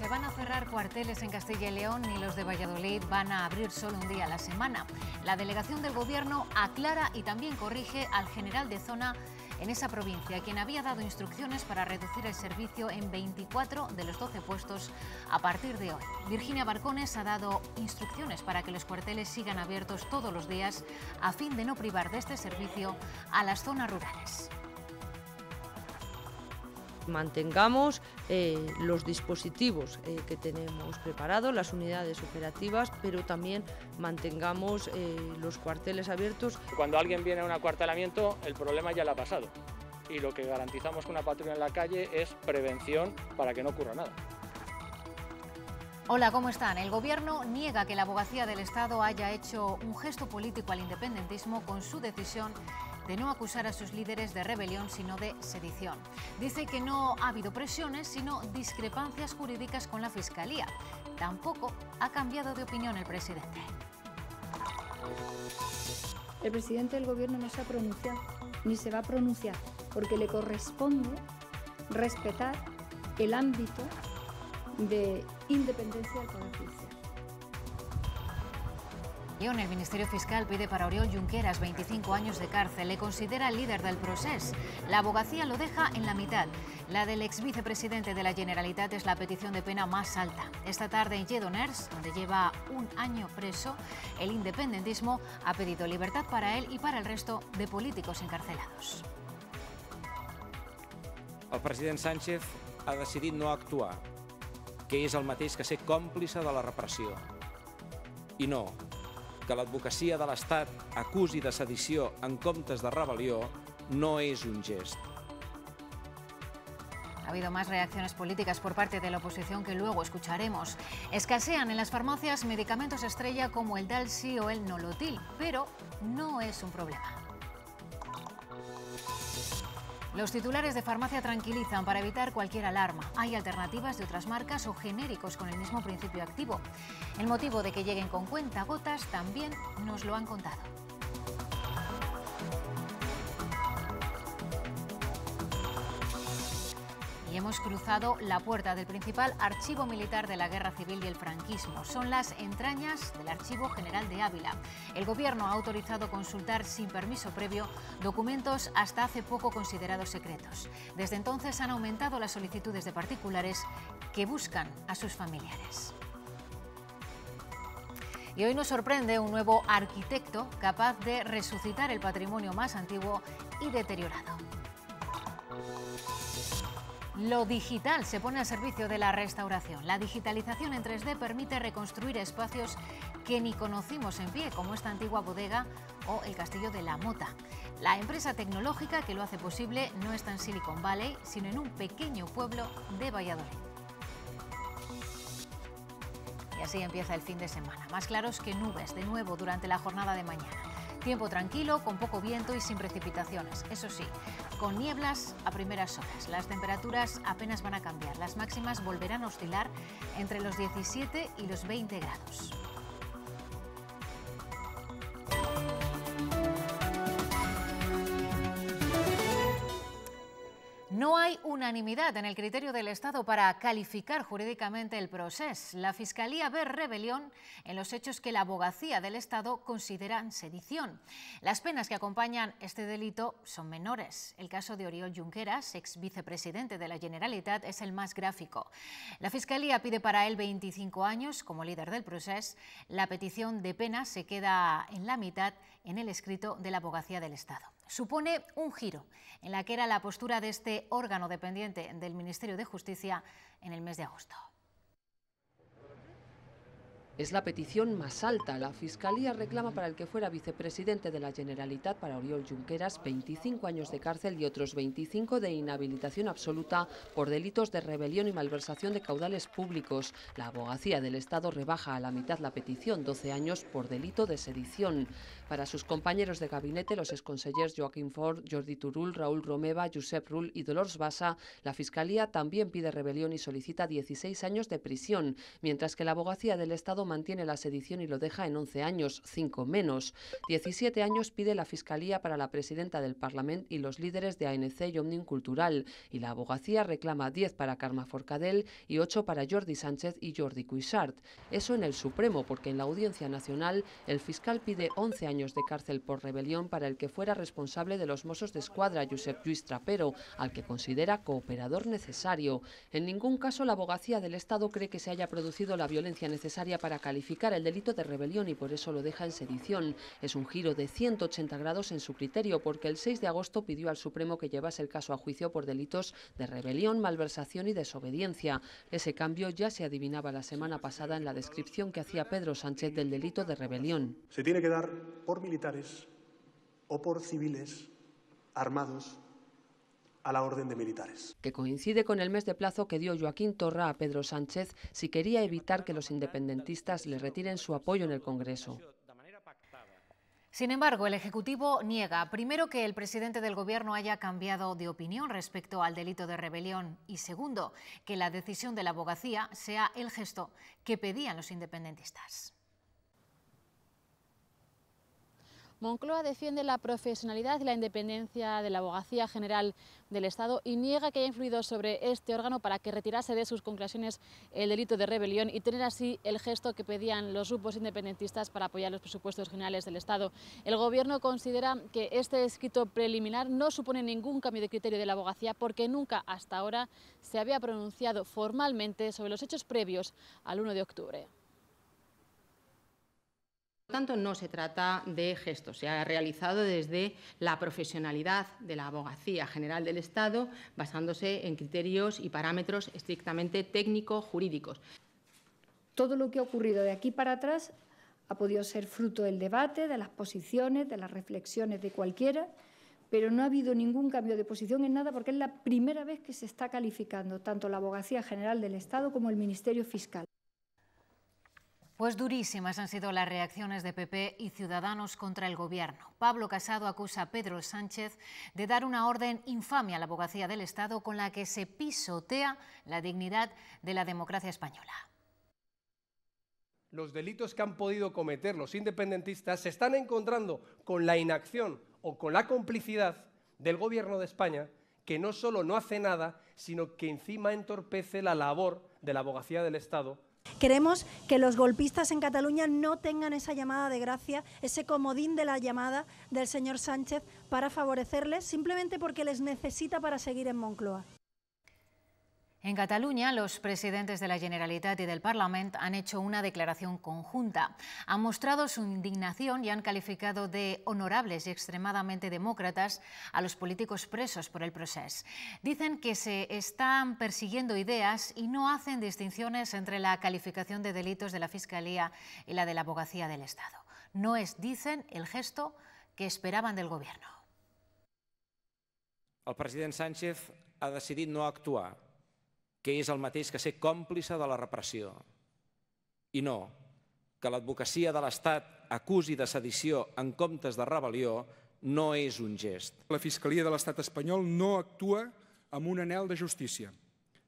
se van a cerrar cuarteles en Castilla y León y los de Valladolid van a abrir solo un día a la semana. La delegación del Gobierno aclara y también corrige al general de zona en esa provincia, quien había dado instrucciones para reducir el servicio en 24 de los 12 puestos a partir de hoy. Virginia Barcones ha dado instrucciones para que los cuarteles sigan abiertos todos los días a fin de no privar de este servicio a las zonas rurales. Mantengamos los dispositivos que tenemos preparados, las unidades operativas, pero también mantengamos los cuarteles abiertos. Cuando alguien viene a un acuartelamiento, el problema ya le ha pasado. Y lo que garantizamos con una patrulla en la calle es prevención para que no ocurra nada. Hola, ¿cómo están? El Gobierno niega que la Abogacía del Estado haya hecho un gesto político al independentismo con su decisión de no acusar a sus líderes de rebelión, sino de sedición. Dice que no ha habido presiones, sino discrepancias jurídicas con la Fiscalía. Tampoco ha cambiado de opinión el presidente. El presidente del Gobierno no se ha pronunciado, ni se va a pronunciar, porque le corresponde respetar el ámbito de independencia del Poder Judicial. El Ministerio Fiscal pide para Oriol Junqueras 25 años de cárcel. Le considera el líder del procés. La abogacía lo deja en la mitad. La del ex vicepresidente de la Generalitat es la petición de pena más alta. Esta tarde en Lledoners, donde lleva un año preso, el independentismo ha pedido libertad para él y para el resto de políticos encarcelados. El president Sánchez ha decidit no actuar, que és el mateix que ser còmplice de la repressió. I no, que l'advocacia de l'Estat acusi de sedició en comptes de rebel·lió no és un gest. Ha habido más reacciones políticas por parte de la oposición que luego escucharemos. Escasean en las farmacias medicamentos estrella como el Dalsi o el Nolotil, pero no es un problema. Los titulares de farmacia tranquilizan para evitar cualquier alarma. Hay alternativas de otras marcas o genéricos con el mismo principio activo. El motivo de que lleguen con cuentagotas también nos lo han contado. Y hemos cruzado la puerta del principal archivo militar de la Guerra Civil y el franquismo. Son las entrañas del Archivo General de Ávila. El Gobierno ha autorizado consultar sin permiso previo documentos hasta hace poco considerados secretos. Desde entonces han aumentado las solicitudes de particulares que buscan a sus familiares. Y hoy nos sorprende un nuevo arquitecto capaz de resucitar el patrimonio más antiguo y deteriorado. Lo digital se pone al servicio de la restauración. La digitalización en 3D permite reconstruir espacios que ni conocimos en pie, como esta antigua bodega o el castillo de la Mota. La empresa tecnológica que lo hace posible no está en Silicon Valley, sino en un pequeño pueblo de Valladolid. Y así empieza el fin de semana. Más claros que nubes, de nuevo, durante la jornada de mañana. Tiempo tranquilo, con poco viento y sin precipitaciones. Eso sí, con nieblas a primeras horas. Las temperaturas apenas van a cambiar. Las máximas volverán a oscilar entre los 17 y los 20 grados. No hay unanimidad en el criterio del Estado para calificar jurídicamente el procés. La Fiscalía ve rebelión en los hechos que la Abogacía del Estado consideran sedición. Las penas que acompañan este delito son menores. El caso de Oriol Junqueras, ex vicepresidente de la Generalitat, es el más gráfico. La Fiscalía pide para él 25 años como líder del procés. La petición de pena se queda en la mitad en el escrito de la Abogacía del Estado. Supone un giro en la que era la postura de este órgano dependiente del Ministerio de Justicia en el mes de agosto. Es la petición más alta. La Fiscalía reclama para el que fuera vicepresidente de la Generalitat, para Oriol Junqueras, 25 años de cárcel y otros 25 de inhabilitación absoluta por delitos de rebelión y malversación de caudales públicos. La Abogacía del Estado rebaja a la mitad la petición, 12 años por delito de sedición. Para sus compañeros de gabinete, los exconsellers Joaquim Fort, Jordi Turull, Raúl Romeva, Josep Rull y Dolors Bassa, la Fiscalía también pide rebelión y solicita 16 años de prisión, mientras que la Abogacía del Estado mantiene la sedición y lo deja en 11 años, 5 menos. 17 años pide la Fiscalía para la presidenta del Parlamento y los líderes de ANC y Òmnium Cultural, y la abogacía reclama 10 para Carme Forcadell y 8 para Jordi Sánchez y Jordi Cuixart. Eso en el Supremo, porque en la Audiencia Nacional el fiscal pide 11 años de cárcel por rebelión para el que fuera responsable de los Mossos d'Esquadra, Josep Lluís Trapero, al que considera cooperador necesario. En ningún caso la abogacía del Estado cree que se haya producido la violencia necesaria para calificar el delito de rebelión y por eso lo deja en sedición. Es un giro de 180 grados en su criterio, porque el 6 de agosto pidió al Supremo que llevase el caso a juicio por delitos de rebelión, malversación y desobediencia. Ese cambio ya se adivinaba la semana pasada en la descripción que hacía Pedro Sánchez del delito de rebelión. Se tiene que dar por militares o por civiles armados a la orden de militares. Que coincide con el mes de plazo que dio Joaquín Torra a Pedro Sánchez si quería evitar que los independentistas le retiren su apoyo en el Congreso. Sin embargo, el Ejecutivo niega, primero, que el presidente del Gobierno haya cambiado de opinión respecto al delito de rebelión y, segundo, que la decisión de la abogacía sea el gesto que pedían los independentistas. Moncloa defiende la profesionalidad y la independencia de la Abogacía General del Estado y niega que haya influido sobre este órgano para que retirase de sus conclusiones el delito de rebelión y tener así el gesto que pedían los grupos independentistas para apoyar los presupuestos generales del Estado. El Gobierno considera que este escrito preliminar no supone ningún cambio de criterio de la abogacía porque nunca hasta ahora se había pronunciado formalmente sobre los hechos previos al 1 de octubre. Por lo tanto, no se trata de gestos, se ha realizado desde la profesionalidad de la Abogacía General del Estado, basándose en criterios y parámetros estrictamente técnico-jurídicos. Todo lo que ha ocurrido de aquí para atrás ha podido ser fruto del debate, de las posiciones, de las reflexiones de cualquiera, pero no ha habido ningún cambio de posición en nada porque es la primera vez que se está calificando tanto la Abogacía General del Estado como el Ministerio Fiscal. Pues durísimas han sido las reacciones de PP y Ciudadanos contra el Gobierno. Pablo Casado acusa a Pedro Sánchez de dar una orden infame a la Abogacía del Estado con la que se pisotea la dignidad de la democracia española. Los delitos que han podido cometer los independentistas se están encontrando con la inacción o con la complicidad del Gobierno de España, que no solo no hace nada, sino que encima entorpece la labor de la Abogacía del Estado. Queremos que los golpistas en Cataluña no tengan esa llamada de gracia, ese comodín de la llamada del señor Sánchez para favorecerles simplemente porque les necesita para seguir en Moncloa. En Cataluña, los presidentes de la Generalitat y del Parlament han hecho una declaración conjunta. Han mostrado su indignación y han calificado de honorables y extremadamente demócratas a los políticos presos por el procés. Dicen que se están persiguiendo ideas y no hacen distinciones entre la calificación de delitos de la Fiscalía y la de la Abogacía del Estado. No es, dicen, el gesto que esperaban del Gobierno. El president Sánchez ha decidit no actuar, que és el mateix que ser còmplice de la repressió. I no, que l'advocacia de l'Estat acusi de sedició en comptes de rebel·lió no és un gest. La Fiscalia de l'Estat espanyol no actua amb un anhel de justícia,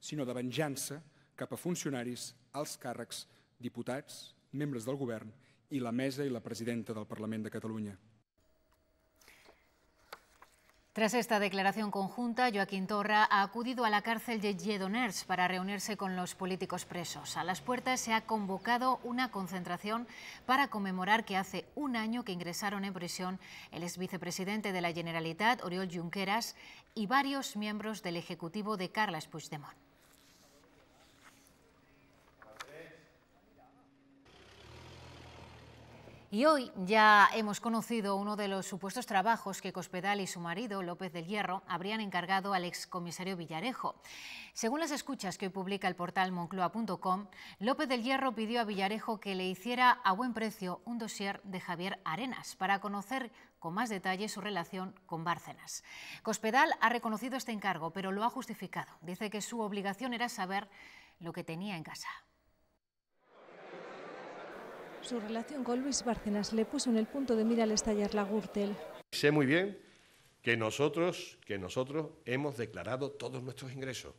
sinó de venjança cap a funcionaris, alts càrrecs, diputats, membres del govern i la mesa i la presidenta del Parlament de Catalunya. Tras esta declaración conjunta, Joaquín Torra ha acudido a la cárcel de Lledoners para reunirse con los políticos presos. A las puertas se ha convocado una concentración para conmemorar que hace un año que ingresaron en prisión el exvicepresidente de la Generalitat, Oriol Junqueras, y varios miembros del Ejecutivo de Carles Puigdemont. Y hoy ya hemos conocido uno de los supuestos trabajos que Cospedal y su marido, López del Hierro, habrían encargado al excomisario Villarejo. Según las escuchas que hoy publica el portal moncloa.com, López del Hierro pidió a Villarejo que le hiciera a buen precio un dossier de Javier Arenas para conocer con más detalle su relación con Bárcenas. Cospedal ha reconocido este encargo, pero lo ha justificado. Dice que su obligación era saber lo que tenía en casa. Su relación con Luis Bárcenas le puso en el punto de mira al estallar la Gürtel. Sé muy bien que nosotros hemos declarado todos nuestros ingresos.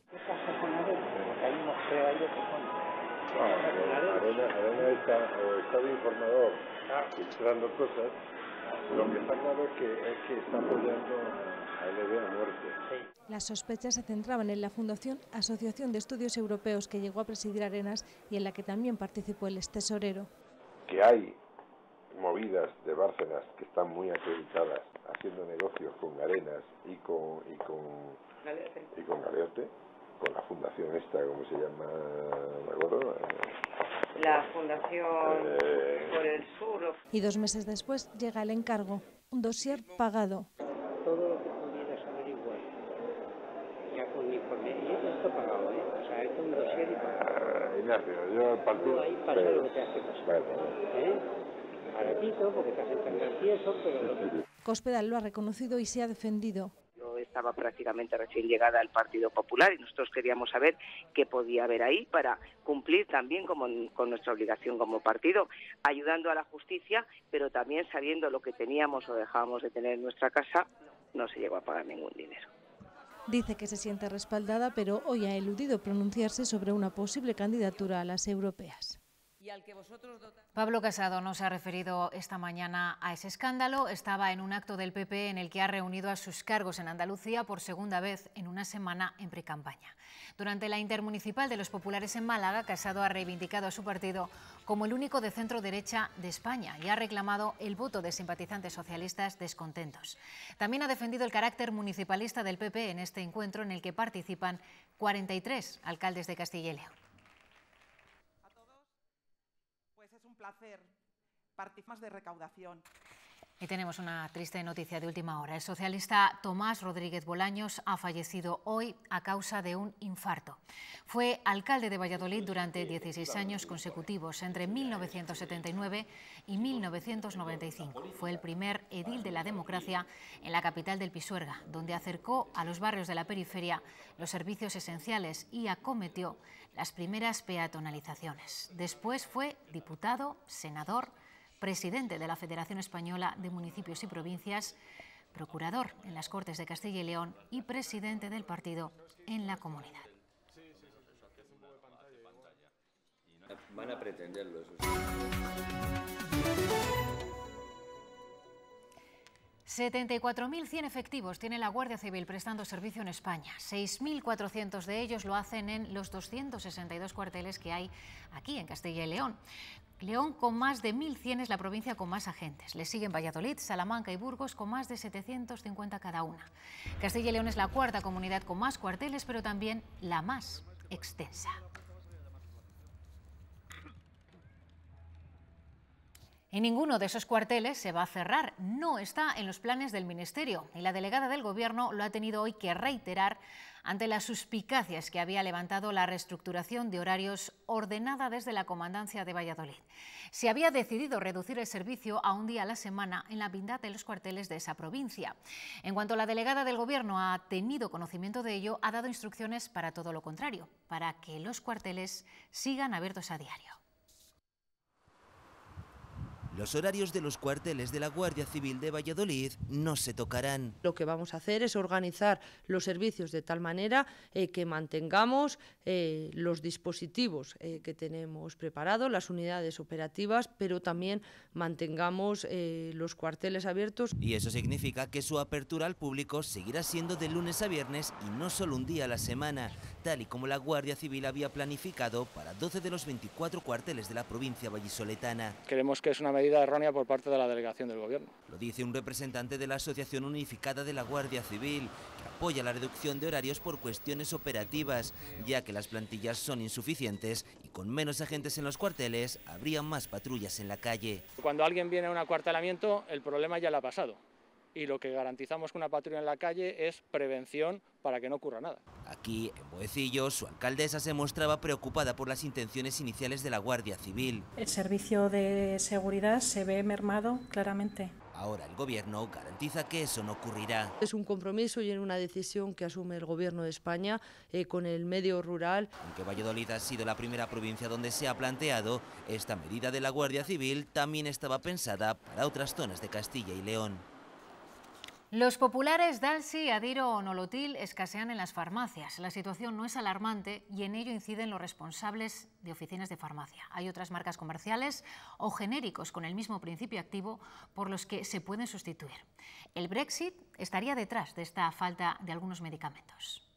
Arena está de informador filtrando cosas. Lo que está claro es que está apoyando a LB a muerte. Las sospechas se centraban en la Fundación Asociación de Estudios Europeos que llegó a presidir Arenas y en la que también participó el extesorero. Que hay movidas de Bárcenas que están muy acreditadas haciendo negocios con Arenas y con Galeote, con la fundación esta, ¿cómo se llama? ¿Me acuerdo? La Fundación por el Sur. Y 2 meses después llega el encargo, un dossier pagado. Todo lo que pudieras averiguar, ya con informe, y esto pagado, o sea, esto es un dossier y pagado. Ignacio, yo al partido... Ahí pasa lo que te hace pasar. Baratito, porque te hacen y eso, pero lo que... Cospedal lo ha reconocido y se ha defendido. Yo estaba prácticamente recién llegada al Partido Popular y nosotros queríamos saber qué podía haber ahí para cumplir también con nuestra obligación como partido, ayudando a la justicia, pero también sabiendo lo que teníamos o dejábamos de tener en nuestra casa, no se llegó a pagar ningún dinero. Dice que se siente respaldada, pero hoy ha eludido pronunciarse sobre una posible candidatura a las europeas. Pablo Casado nos ha referido esta mañana a ese escándalo. Estaba en un acto del PP en el que ha reunido a sus cargos en Andalucía por segunda vez en una semana en precampaña. Durante la intermunicipal de los populares en Málaga, Casado ha reivindicado a su partido como el único de centro-derecha de España y ha reclamado el voto de simpatizantes socialistas descontentos. También ha defendido el carácter municipalista del PP en este encuentro en el que participan 43 alcaldes de Castilla y León. Es un placer participar de recaudación. Y tenemos una triste noticia de última hora. El socialista Tomás Rodríguez Bolaños ha fallecido hoy a causa de un infarto. Fue alcalde de Valladolid durante 16 años consecutivos, entre 1979 y 1995. Fue el primer edil de la democracia en la capital del Pisuerga, donde acercó a los barrios de la periferia los servicios esenciales y acometió las primeras peatonalizaciones. Después fue diputado, senador, presidente de la Federación Española de Municipios y Provincias, procurador en las Cortes de Castilla y León y presidente del partido en la comunidad. Van a pretenderlo, eso 74.100 efectivos tiene la Guardia Civil prestando servicio en España. 6.400 de ellos lo hacen en los 262 cuarteles que hay aquí en Castilla y León. León, con más de 1.100, es la provincia con más agentes. Le siguen Valladolid, Salamanca y Burgos, con más de 750 cada una. Castilla y León es la cuarta comunidad con más cuarteles, pero también la más extensa. Y ninguno de esos cuarteles se va a cerrar, no está en los planes del Ministerio. Y la delegada del Gobierno lo ha tenido hoy que reiterar ante las suspicacias que había levantado la reestructuración de horarios ordenada desde la Comandancia de Valladolid. Se había decidido reducir el servicio a un día a la semana en la mitad de los cuarteles de esa provincia. En cuanto la delegada del Gobierno ha tenido conocimiento de ello, ha dado instrucciones para todo lo contrario, para que los cuarteles sigan abiertos a diario. Los horarios de los cuarteles de la Guardia Civil de Valladolid no se tocarán. Lo que vamos a hacer es organizar los servicios de tal manera que mantengamos los dispositivos que tenemos preparados, las unidades operativas, pero también mantengamos los cuarteles abiertos. Y eso significa que su apertura al público seguirá siendo de lunes a viernes y no solo un día a la semana, tal y como la Guardia Civil había planificado para 12 de los 24 cuarteles de la provincia vallisoletana. Creemos que es una medida errónea por parte de la delegación del Gobierno. Lo dice un representante de la Asociación Unificada de la Guardia Civil, que apoya la reducción de horarios por cuestiones operativas, ya que las plantillas son insuficientes y con menos agentes en los cuarteles habría más patrullas en la calle. Cuando alguien viene a un acuartelamiento, el problema ya le ha pasado. Y lo que garantizamos con una patrulla en la calle es prevención para que no ocurra nada. Aquí, en Boecillos, su alcaldesa se mostraba preocupada por las intenciones iniciales de la Guardia Civil. El servicio de seguridad se ve mermado claramente. Ahora el Gobierno garantiza que eso no ocurrirá. Es un compromiso y una decisión que asume el Gobierno de España con el medio rural. Aunque Valladolid ha sido la primera provincia donde se ha planteado, esta medida de la Guardia Civil también estaba pensada para otras zonas de Castilla y León. Los populares Dalsy, Adiro o Nolotil escasean en las farmacias. La situación no es alarmante y en ello inciden los responsables de oficinas de farmacia. Hay otras marcas comerciales o genéricos con el mismo principio activo por los que se pueden sustituir. El Brexit estaría detrás de esta falta de algunos medicamentos.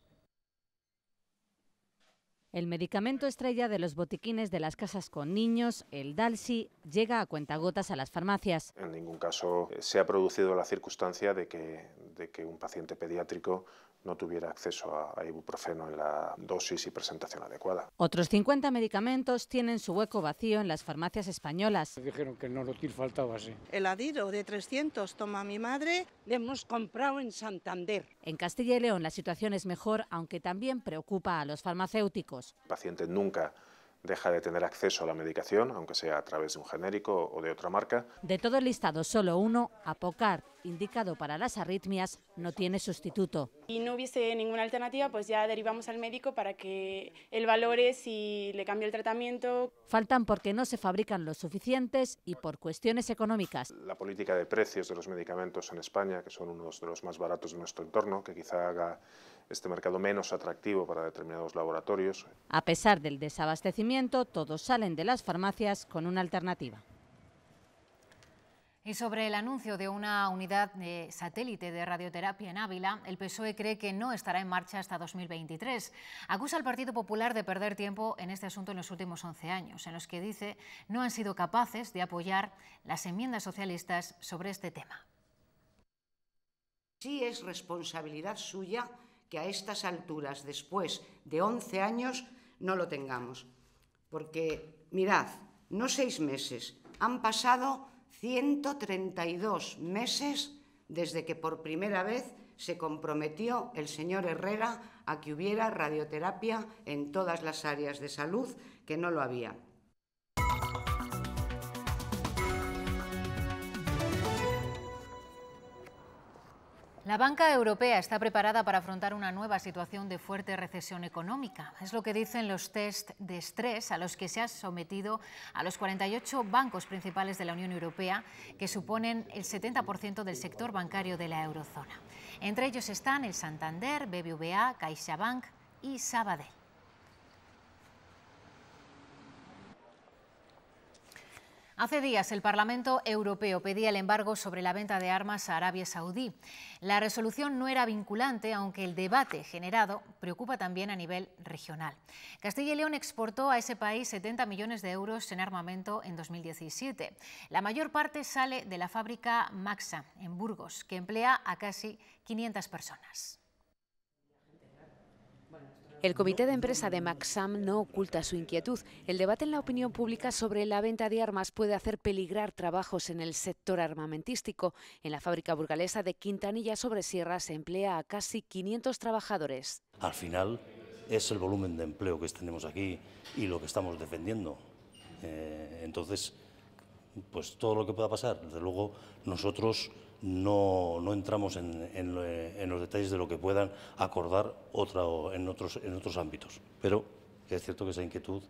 El medicamento estrella de los botiquines de las casas con niños, el Dalsy, llega a cuentagotas a las farmacias. En ningún caso se ha producido la circunstancia de que un paciente pediátrico no tuviera acceso a ibuprofeno en la dosis y presentación adecuada. Otros 50 medicamentos tienen su hueco vacío en las farmacias españolas. Dijeron que el Nolotil faltaba, sí. El Adiro de 300 toma mi madre, le hemos comprado en Santander. En Castilla y León la situación es mejor, aunque también preocupa a los farmacéuticos. El paciente nunca deja de tener acceso a la medicación, aunque sea a través de un genérico o de otra marca. De todo el listado, solo uno, Apocar, indicado para las arritmias, no tiene sustituto. Y no hubiese ninguna alternativa, pues ya derivamos al médico para que él valore si le cambia el tratamiento. Faltan porque no se fabrican los suficientes y por cuestiones económicas. La política de precios de los medicamentos en España, que son unos de los más baratos de nuestro entorno, que quizá haga este mercado menos atractivo para determinados laboratorios. A pesar del desabastecimiento, todos salen de las farmacias con una alternativa. Y sobre el anuncio de una unidad de satélite de radioterapia en Ávila, el PSOE cree que no estará en marcha hasta 2023. Acusa al Partido Popular de perder tiempo en este asunto en los últimos 11 años, en los que dice no han sido capaces de apoyar las enmiendas socialistas sobre este tema. Sí es responsabilidad suya que a estas alturas, después de 11 años, no lo tengamos. Porque, mirad, no 6 meses, han pasado 132 meses desde que por primera vez se comprometió el señor Herrera a que hubiera radioterapia en todas las áreas de salud, que no lo había. La banca europea está preparada para afrontar una nueva situación de fuerte recesión económica. Es lo que dicen los test de estrés a los que se ha sometido a los 48 bancos principales de la Unión Europea, que suponen el 70% del sector bancario de la eurozona. Entre ellos están el Santander, BBVA, CaixaBank y Sabadell. Hace días el Parlamento Europeo pedía el embargo sobre la venta de armas a Arabia Saudí. La resolución no era vinculante, aunque el debate generado preocupa también a nivel regional. Castilla y León exportó a ese país 70 millones de euros en armamento en 2017. La mayor parte sale de la fábrica Maxam, en Burgos, que emplea a casi 500 personas. El comité de empresa de Maxam no oculta su inquietud. El debate en la opinión pública sobre la venta de armas puede hacer peligrar trabajos en el sector armamentístico. En la fábrica burgalesa de Quintanilla sobre Sierra se emplea a casi 500 trabajadores. Al final es el volumen de empleo que tenemos aquí y lo que estamos defendiendo. Entonces, pues todo lo que pueda pasar, desde luego nosotros no entramos en los detalles de lo que puedan acordar en otros ámbitos, pero es cierto que esa inquietud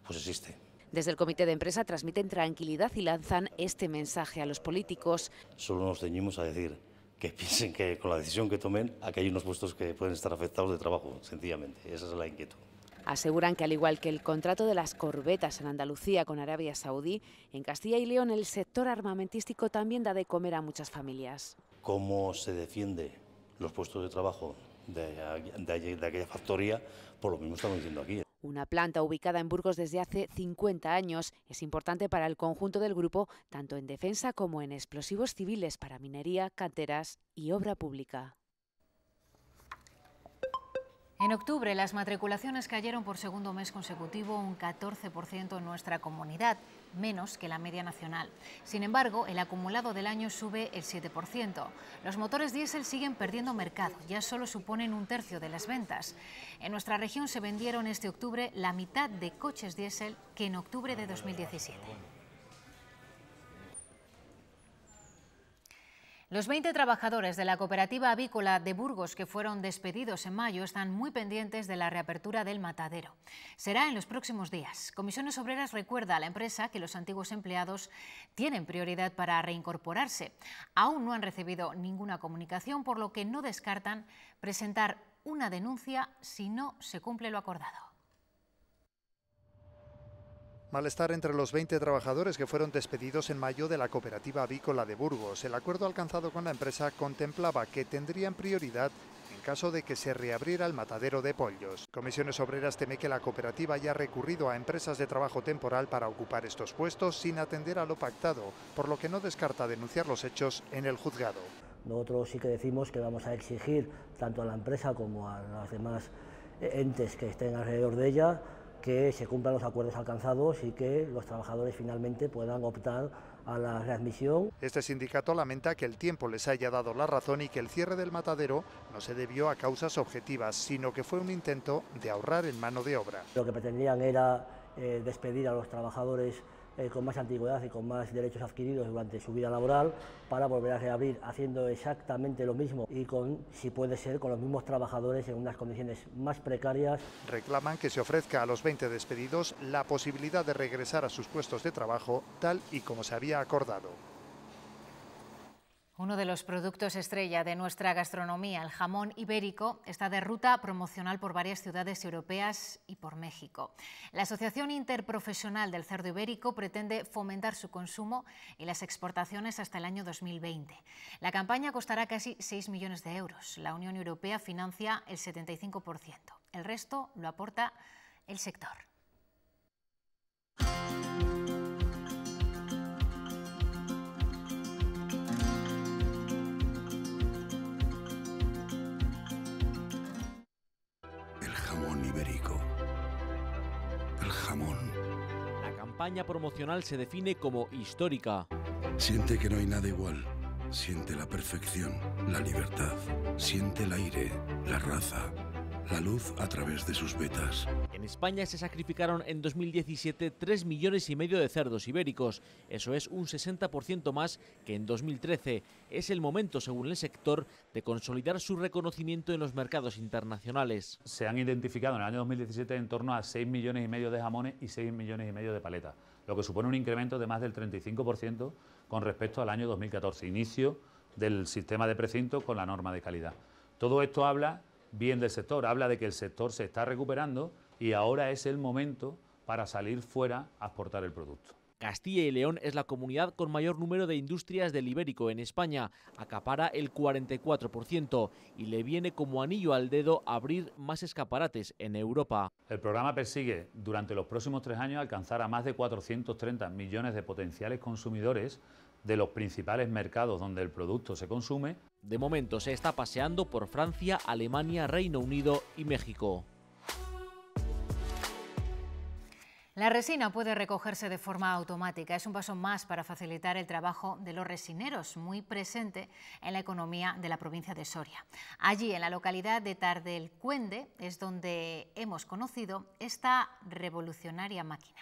pues existe. Desde el comité de empresa transmiten tranquilidad y lanzan este mensaje a los políticos. Solo nos ceñimos a decir que piensen que con la decisión que tomen, aquí hay unos puestos que pueden estar afectados de trabajo, sencillamente, esa es la inquietud. Aseguran que al igual que el contrato de las corbetas en Andalucía con Arabia Saudí, en Castilla y León el sector armamentístico también da de comer a muchas familias. ¿Cómo se defiende los puestos de trabajo de aquella factoría? Por lo mismo estamos diciendo aquí. Una planta ubicada en Burgos desde hace 50 años es importante para el conjunto del grupo, tanto en defensa como en explosivos civiles para minería, canteras y obra pública. En octubre, las matriculaciones cayeron por segundo mes consecutivo un 14% en nuestra comunidad, menos que la media nacional. Sin embargo, el acumulado del año sube el 7%. Los motores diésel siguen perdiendo mercado, ya solo suponen un tercio de las ventas. En nuestra región se vendieron este octubre la mitad de coches diésel que en octubre de 2017. Los 20 trabajadores de la cooperativa avícola de Burgos que fueron despedidos en mayo están muy pendientes de la reapertura del matadero. Será en los próximos días. Comisiones Obreras recuerda a la empresa que los antiguos empleados tienen prioridad para reincorporarse. Aún no han recibido ninguna comunicación, por lo que no descartan presentar una denuncia si no se cumple lo acordado. Malestar entre los 20 trabajadores que fueron despedidos en mayo de la cooperativa avícola de Burgos. El acuerdo alcanzado con la empresa contemplaba que tendrían prioridad en caso de que se reabriera el matadero de pollos. Comisiones Obreras teme que la cooperativa haya recurrido a empresas de trabajo temporal para ocupar estos puestos sin atender a lo pactado, por lo que no descarta denunciar los hechos en el juzgado. Nosotros sí que decimos que vamos a exigir tanto a la empresa como a los demás entes que estén alrededor de ella que se cumplan los acuerdos alcanzados y que los trabajadores finalmente puedan optar a la readmisión. Este sindicato lamenta que el tiempo les haya dado la razón y que el cierre del matadero no se debió a causas objetivas, sino que fue un intento de ahorrar en mano de obra. Lo que pretendían era despedir a los trabajadores con más antigüedad y con más derechos adquiridos durante su vida laboral para volver a reabrir haciendo exactamente lo mismo y si puede ser, con los mismos trabajadores en unas condiciones más precarias. Reclaman que se ofrezca a los 20 despedidos la posibilidad de regresar a sus puestos de trabajo tal y como se había acordado. Uno de los productos estrella de nuestra gastronomía, el jamón ibérico, está de ruta promocional por varias ciudades europeas y por México. La Asociación Interprofesional del Cerdo Ibérico pretende fomentar su consumo y las exportaciones hasta el año 2020. La campaña costará casi 6 millones de euros. La Unión Europea financia el 75%. El resto lo aporta el sector. Ibérico. El jamón. La campaña promocional se define como histórica. Siente que no hay nada igual. Siente la perfección, la libertad. Siente el aire, la raza, la luz a través de sus vetas. En España se sacrificaron en 2017 3,5 millones de cerdos ibéricos. Eso es un 60% más que en 2013. Es el momento, según el sector, de consolidar su reconocimiento en los mercados internacionales. Se han identificado en el año 2017 en torno a 6,5 millones de jamones y 6,5 millones de paletas, lo que supone un incremento de más del 35% con respecto al año 2014, inicio del sistema de precinto con la norma de calidad. Todo esto habla bien del sector, habla de que el sector se está recuperando y ahora es el momento para salir fuera a exportar el producto. Castilla y León es la comunidad con mayor número de industrias del ibérico en España, acapara el 44% y le viene como anillo al dedo abrir más escaparates en Europa. El programa persigue durante los próximos 3 años alcanzar a más de 430 millones de potenciales consumidores de los principales mercados donde el producto se consume. De momento se está paseando por Francia, Alemania, Reino Unido y México. La resina puede recogerse de forma automática. Es un paso más para facilitar el trabajo de los resineros, muy presente en la economía de la provincia de Soria. Allí, en la localidad de Tardelcuende, es donde hemos conocido esta revolucionaria máquina.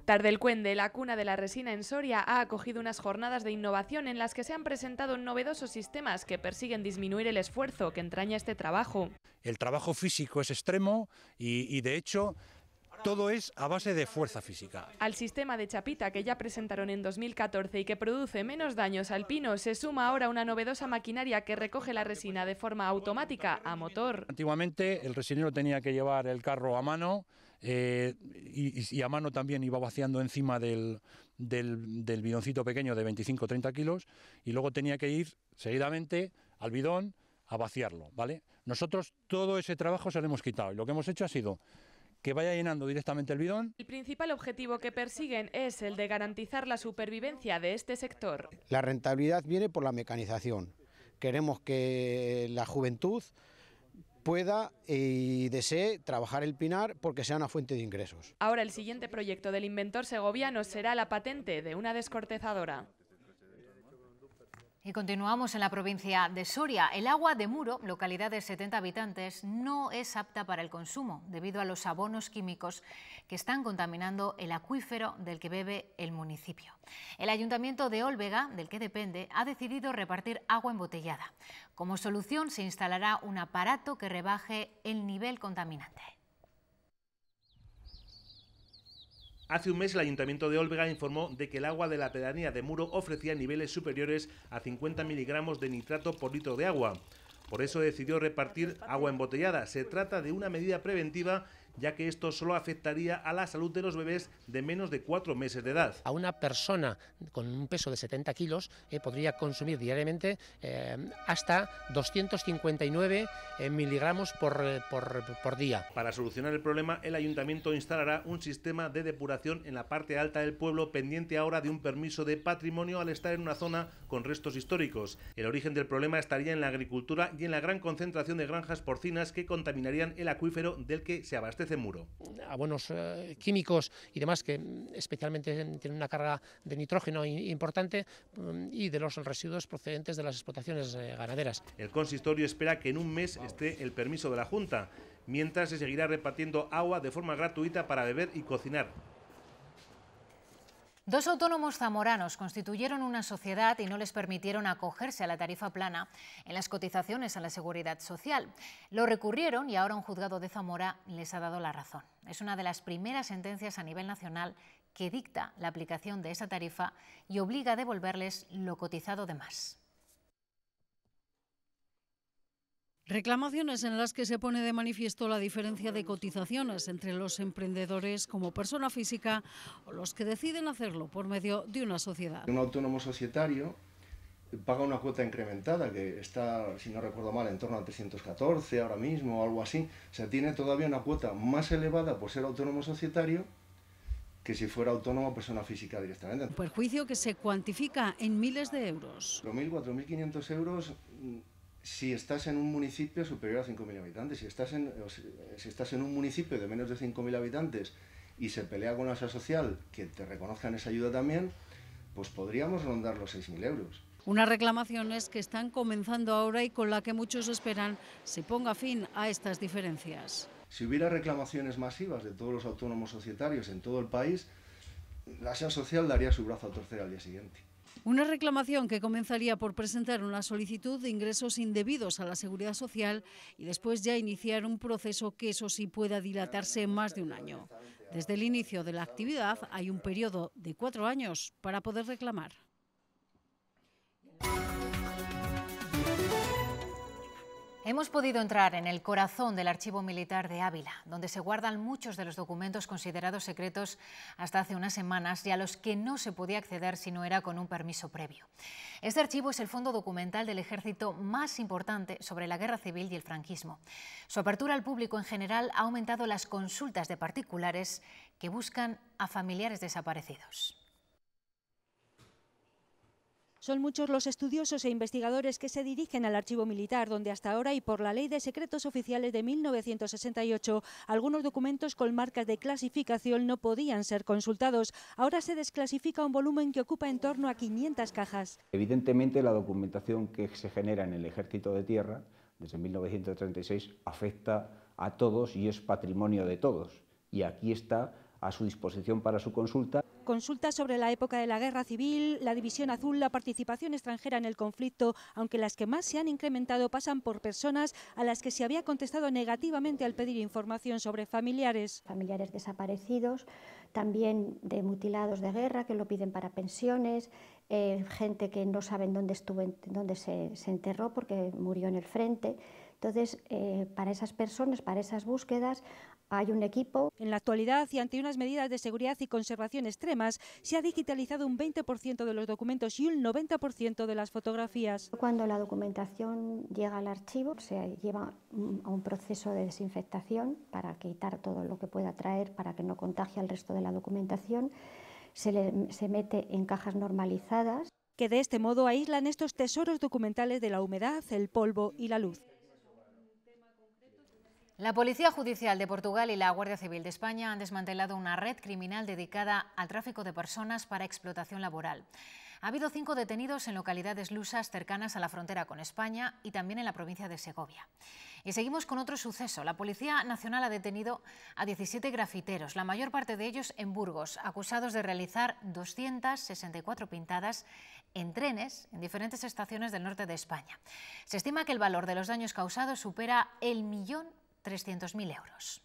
Tardelcuende, la cuna de la resina en Soria, ha acogido unas jornadas de innovación en las que se han presentado novedosos sistemas que persiguen disminuir el esfuerzo que entraña este trabajo. El trabajo físico es extremo y de hecho todo es a base de fuerza física. Al sistema de chapita que ya presentaron en 2014 y que produce menos daños al pino, se suma ahora una novedosa maquinaria que recoge la resina de forma automática a motor. Antiguamente el resinero tenía que llevar el carro a mano y a mano también iba vaciando encima del bidoncito pequeño de 25-30 kilos y luego tenía que ir seguidamente al bidón a vaciarlo, ¿vale? Nosotros todo ese trabajo se lo hemos quitado y lo que hemos hecho ha sido que vaya llenando directamente el bidón. El principal objetivo que persiguen es el de garantizar la supervivencia de este sector. La rentabilidad viene por la mecanización. Queremos que la juventud pueda y desee trabajar el pinar porque sea una fuente de ingresos. Ahora el siguiente proyecto del inventor segoviano será la patente de una descortezadora. Y continuamos en la provincia de Soria. El agua de Muro, localidad de 70 habitantes, no es apta para el consumo debido a los abonos químicos que están contaminando el acuífero del que bebe el municipio. El Ayuntamiento de Ólvega, del que depende, ha decidido repartir agua embotellada. Como solución se instalará un aparato que rebaje el nivel contaminante. Hace un mes el Ayuntamiento de Ólvega informó de que el agua de la pedanía de Muro ofrecía niveles superiores a 50 miligramos de nitrato por litro de agua. Por eso decidió repartir agua embotellada. Se trata de una medida preventiva, ya que esto solo afectaría a la salud de los bebés de menos de 4 meses de edad. A una persona con un peso de 70 kilos podría consumir diariamente hasta 259 miligramos por día. Para solucionar el problema, el ayuntamiento instalará un sistema de depuración en la parte alta del pueblo, pendiente ahora de un permiso de patrimonio al estar en una zona con restos históricos. El origen del problema estaría en la agricultura y en la gran concentración de granjas porcinas que contaminarían el acuífero del que se abastece Muro. Abonos químicos y demás que especialmente tienen una carga de nitrógeno importante y de los residuos procedentes de las explotaciones ganaderas. El consistorio espera que en un mes esté el permiso de la Junta, mientras se seguirá repartiendo agua de forma gratuita para beber y cocinar. 2 autónomos zamoranos constituyeron una sociedad y no les permitieron acogerse a la tarifa plana en las cotizaciones a la Seguridad Social. Lo recurrieron y ahora un juzgado de Zamora les ha dado la razón. Es una de las primeras sentencias a nivel nacional que dicta la aplicación de esa tarifa y obliga a devolverles lo cotizado de más. Reclamaciones en las que se pone de manifiesto la diferencia de cotizaciones entre los emprendedores como persona física o los que deciden hacerlo por medio de una sociedad. Un autónomo societario paga una cuota incrementada que está, si no recuerdo mal, en torno a 314 ahora mismo o algo así. O sea, tiene todavía una cuota más elevada por ser autónomo societario que si fuera autónomo persona física directamente. Un perjuicio que se cuantifica en miles de euros. 4.000, 4.500 euros si estás en un municipio superior a 5.000 habitantes. Si estás en un municipio de menos de 5.000 habitantes y se pelea con la Seguridad Social que te reconozcan esa ayuda también, pues podríamos rondar los 6.000 euros. Unas reclamaciones que están comenzando ahora y con la que muchos esperan se ponga fin a estas diferencias. Si hubiera reclamaciones masivas de todos los autónomos societarios en todo el país, la Seguridad Social daría su brazo a torcer al día siguiente. Una reclamación que comenzaría por presentar una solicitud de ingresos indebidos a la Seguridad Social y después ya iniciar un proceso que eso sí pueda dilatarse más de un año. Desde el inicio de la actividad hay un periodo de 4 años para poder reclamar. Hemos podido entrar en el corazón del Archivo Militar de Ávila, donde se guardan muchos de los documentos considerados secretos hasta hace unas semanas y a los que no se podía acceder si no era con un permiso previo. Este archivo es el fondo documental del Ejército más importante sobre la Guerra Civil y el franquismo. Su apertura al público en general ha aumentado las consultas de particulares que buscan a familiares desaparecidos. Son muchos los estudiosos e investigadores que se dirigen al Archivo Militar, donde hasta ahora y por la Ley de Secretos Oficiales de 1968, algunos documentos con marcas de clasificación no podían ser consultados. Ahora se desclasifica un volumen que ocupa en torno a 500 cajas. Evidentemente, la documentación que se genera en el Ejército de Tierra, desde 1936, afecta a todos y es patrimonio de todos. Y aquí está a su disposición para su consulta. Consultas sobre la época de la Guerra Civil, la División Azul, la participación extranjera en el conflicto, aunque las que más se han incrementado pasan por personas a las que se había contestado negativamente al pedir información sobre familiares. Familiares desaparecidos, también de mutilados de guerra que lo piden para pensiones, gente que no saben dónde se enterró porque murió en el frente. Entonces, para esas personas, para esas búsquedas, hay un equipo. En la actualidad, y ante unas medidas de seguridad y conservación extremas, se ha digitalizado un 20% de los documentos y un 90% de las fotografías. Cuando la documentación llega al archivo, se lleva a un proceso de desinfectación para quitar todo lo que pueda traer, para que no contagie al resto de la documentación. Se mete en cajas normalizadas. Que de este modo aíslan estos tesoros documentales de la humedad, el polvo y la luz. La Policía Judicial de Portugal y la Guardia Civil de España han desmantelado una red criminal dedicada al tráfico de personas para explotación laboral. Ha habido 5 detenidos en localidades lusas cercanas a la frontera con España y también en la provincia de Segovia. Y seguimos con otro suceso. La Policía Nacional ha detenido a 17 grafiteros, la mayor parte de ellos en Burgos, acusados de realizar 264 pintadas en trenes en diferentes estaciones del norte de España. Se estima que el valor de los daños causados supera el 1.300.000 euros.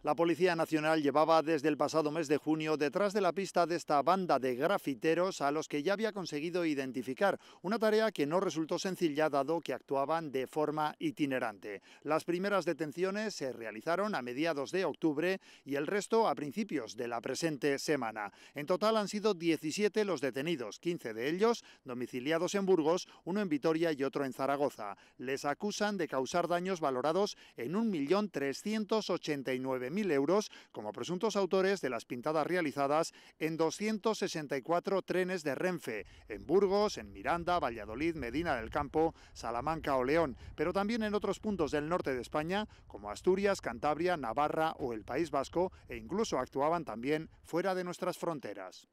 La Policía Nacional llevaba desde el pasado mes de junio detrás de la pista de esta banda de grafiteros a los que ya había conseguido identificar, una tarea que no resultó sencilla dado que actuaban de forma itinerante. Las primeras detenciones se realizaron a mediados de octubre y el resto a principios de la presente semana. En total han sido 17 los detenidos, 15 de ellos domiciliados en Burgos, uno en Vitoria y otro en Zaragoza. Les acusan de causar daños valorados en 1.389.000 euros como presuntos autores de las pintadas realizadas en 264 trenes de Renfe, en Burgos, en Miranda, Valladolid, Medina del Campo, Salamanca o León, pero también en otros puntos del norte de España, como Asturias, Cantabria, Navarra o el País Vasco, e incluso actuaban también fuera de nuestras fronteras.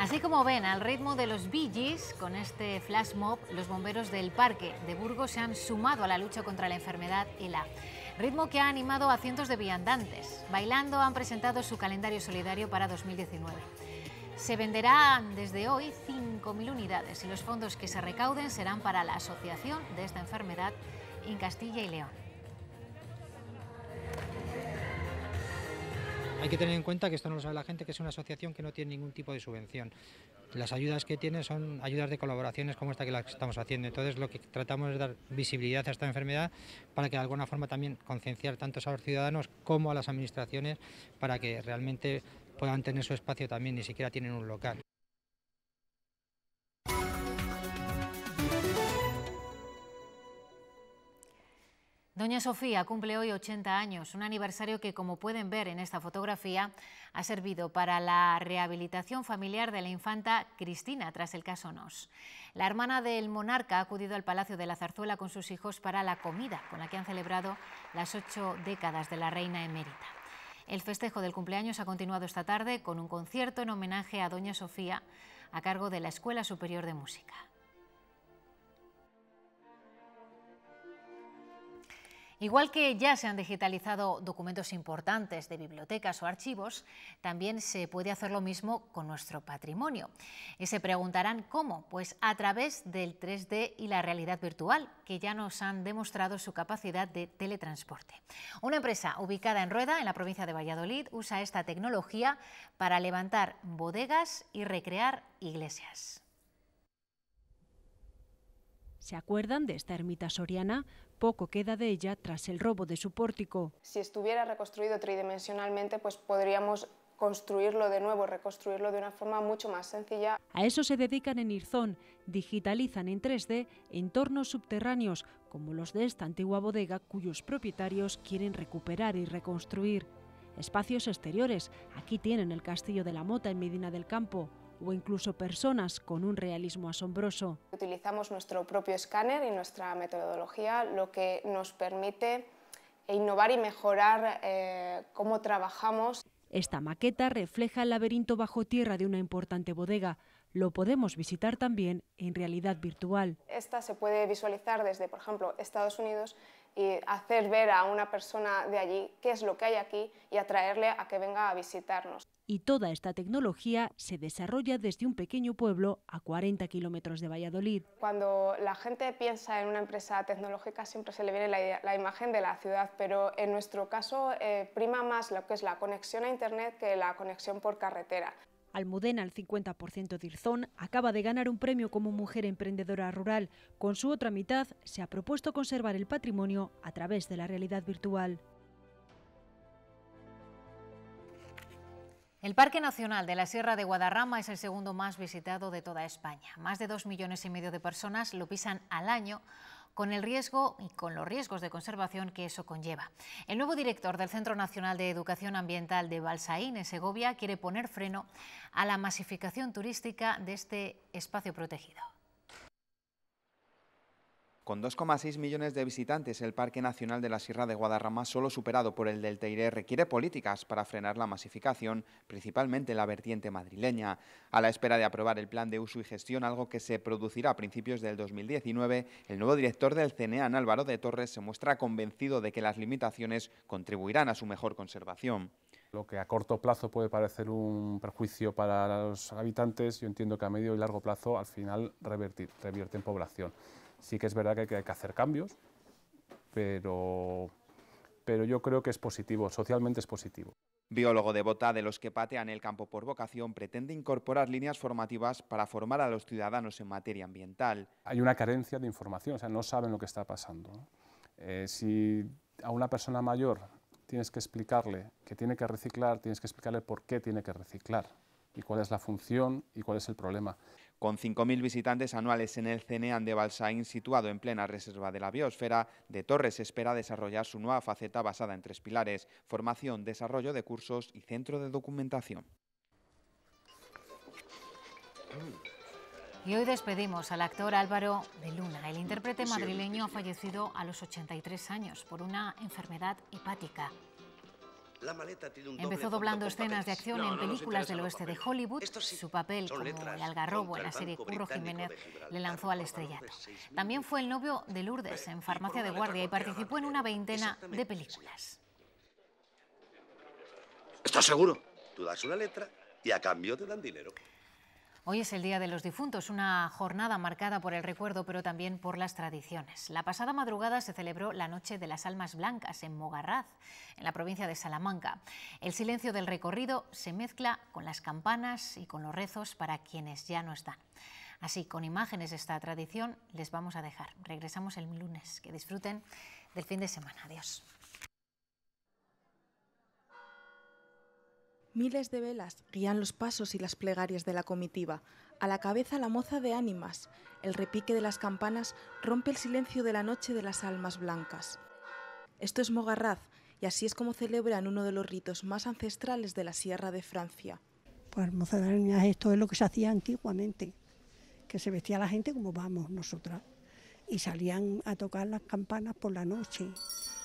Así como ven, al ritmo de los Bee Gees, con este flash mob, los bomberos del Parque de Burgos se han sumado a la lucha contra la enfermedad ELA. Ritmo que ha animado a cientos de viandantes. Bailando han presentado su calendario solidario para 2019. Se venderán desde hoy 5.000 unidades y los fondos que se recauden serán para la asociación de esta enfermedad en Castilla y León. Hay que tener en cuenta que esto no lo sabe la gente, que es una asociación que no tiene ningún tipo de subvención. Las ayudas que tiene son ayudas de colaboraciones como esta que la estamos haciendo. Entonces lo que tratamos es dar visibilidad a esta enfermedad para que de alguna forma también concienciar tanto a los ciudadanos como a las administraciones para que realmente puedan tener su espacio también, ni siquiera tienen un local. Doña Sofía cumple hoy 80 años, un aniversario que, como pueden ver en esta fotografía, ha servido para la rehabilitación familiar de la infanta Cristina tras el caso Nos. La hermana del monarca ha acudido al Palacio de la Zarzuela con sus hijos para la comida, con la que han celebrado las 8 décadas de la reina emérita. El festejo del cumpleaños ha continuado esta tarde con un concierto en homenaje a Doña Sofía a cargo de la Escuela Superior de Música. Igual que ya se han digitalizado documentos importantes de bibliotecas o archivos, también se puede hacer lo mismo con nuestro patrimonio. Y se preguntarán cómo, pues a través del 3D y la realidad virtual, que ya nos han demostrado su capacidad de teletransporte. Una empresa ubicada en Rueda, en la provincia de Valladolid, usa esta tecnología para levantar bodegas y recrear iglesias. ¿Se acuerdan de esta ermita soriana? Poco queda de ella tras el robo de su pórtico. Si estuviera reconstruido tridimensionalmente, pues podríamos construirlo de nuevo, reconstruirlo de una forma mucho más sencilla. A eso se dedican en Irzón, digitalizan en 3D entornos subterráneos, como los de esta antigua bodega cuyos propietarios quieren recuperar y reconstruir. Espacios exteriores, aquí tienen el Castillo de la Mota en Medina del Campo, o incluso personas con un realismo asombroso. Utilizamos nuestro propio escáner y nuestra metodología, lo que nos permite innovar y mejorar cómo trabajamos. Esta maqueta refleja el laberinto bajo tierra de una importante bodega. Lo podemos visitar también en realidad virtual. Esta se puede visualizar desde, por ejemplo, Estados Unidos y hacer ver a una persona de allí qué es lo que hay aquí y atraerle a que venga a visitarnos. Y toda esta tecnología se desarrolla desde un pequeño pueblo a 40 kilómetros de Valladolid. Cuando la gente piensa en una empresa tecnológica siempre se le viene la imagen de la ciudad, pero en nuestro caso prima más lo que es la conexión a Internet que la conexión por carretera. Almudena, el 50% de Irzón, acaba de ganar un premio como mujer emprendedora rural. Con su otra mitad se ha propuesto conservar el patrimonio a través de la realidad virtual. El Parque Nacional de la Sierra de Guadarrama es el segundo más visitado de toda España. Más de 2,5 millones de personas lo pisan al año, con el riesgo y con los riesgos de conservación que eso conlleva. El nuevo director del Centro Nacional de Educación Ambiental de Balsaín, en Segovia, quiere poner freno a la masificación turística de este espacio protegido. Con 2,6 millones de visitantes, el Parque Nacional de la Sierra de Guadarrama, solo superado por el del Teide, requiere políticas para frenar la masificación, principalmente en la vertiente madrileña. A la espera de aprobar el plan de uso y gestión, algo que se producirá a principios del 2019, el nuevo director del CNEAN, Álvaro de Torres, se muestra convencido de que las limitaciones contribuirán a su mejor conservación. Lo que a corto plazo puede parecer un perjuicio para los habitantes, yo entiendo que a medio y largo plazo al final revierte en población. Sí que es verdad que hay que hacer cambios, pero yo creo que es positivo, socialmente es positivo. Biólogo de Bota, de los que patean el campo por vocación, pretende incorporar líneas formativas para formar a los ciudadanos en materia ambiental. Hay una carencia de información, o sea, no saben lo que está pasando, ¿no? Si a una persona mayor tienes que explicarle que tiene que reciclar, tienes que explicarle por qué tiene que reciclar y cuál es la función y cuál es el problema. Con 5.000 visitantes anuales en el CNEAN de Balsaín, situado en plena reserva de la biosfera, de Torres espera desarrollar su nueva faceta basada en 3 pilares: formación, desarrollo de cursos y centro de documentación. Y hoy despedimos al actor Álvaro de Luna. El intérprete madrileño ha fallecido a los 83 años por una enfermedad hepática. Empezó doblando escenas de acción en películas del oeste de Hollywood. Su papel como el Algarrobo en la serie Curro Jiménez le lanzó al estrellato. También fue el novio de Lourdes en Farmacia de Guardia y participó en una veintena de películas. ¿Estás seguro? Tú das una letra y a cambio te dan dinero. Hoy es el Día de los Difuntos, una jornada marcada por el recuerdo, pero también por las tradiciones. La pasada madrugada se celebró la Noche de las Almas Blancas en Mogarraz, en la provincia de Salamanca. El silencio del recorrido se mezcla con las campanas y con los rezos para quienes ya no están. Así, con imágenes de esta tradición, les vamos a dejar. Regresamos el lunes. Que disfruten del fin de semana. Adiós. Miles de velas guían los pasos y las plegarias de la comitiva. A la cabeza la moza de ánimas. El repique de las campanas rompe el silencio de la Noche de las Almas Blancas. Esto es Mogarraz, y así es como celebran uno de los ritos más ancestrales de la Sierra de Francia. Pues moza de ánimas, esto es lo que se hacía antiguamente, que se vestía la gente como vamos nosotras, y salían a tocar las campanas por la noche,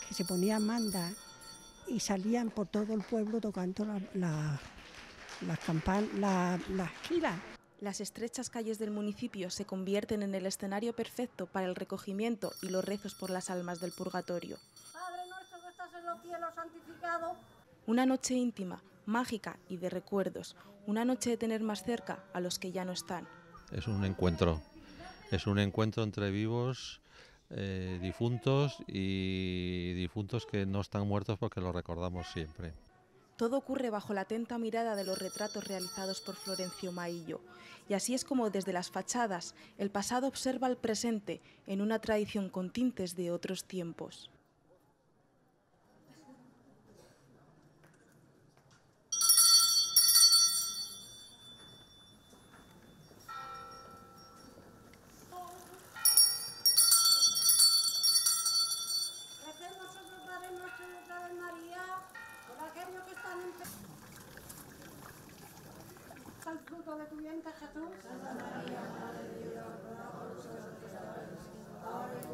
que se ponían mandas, y salían por todo el pueblo tocando las campanas, las giras. Las estrechas calles del municipio se convierten en el escenario perfecto para el recogimiento y los rezos por las almas del purgatorio. Padre nuestro que estás en los cielos, santificado. Una noche íntima, mágica y de recuerdos. Una noche de tener más cerca a los que ya no están. Es un encuentro entre vivos, difuntos y difuntos que no están muertos porque los recordamos siempre. Todo ocurre bajo la atenta mirada de los retratos realizados por Florencio Maillo. Y así es como desde las fachadas el pasado observa el presente en una tradición con tintes de otros tiempos. El fruto de tu vientre, Jesús. Santa María, Madre de Dios, ruega por nosotros pecadores, ahora y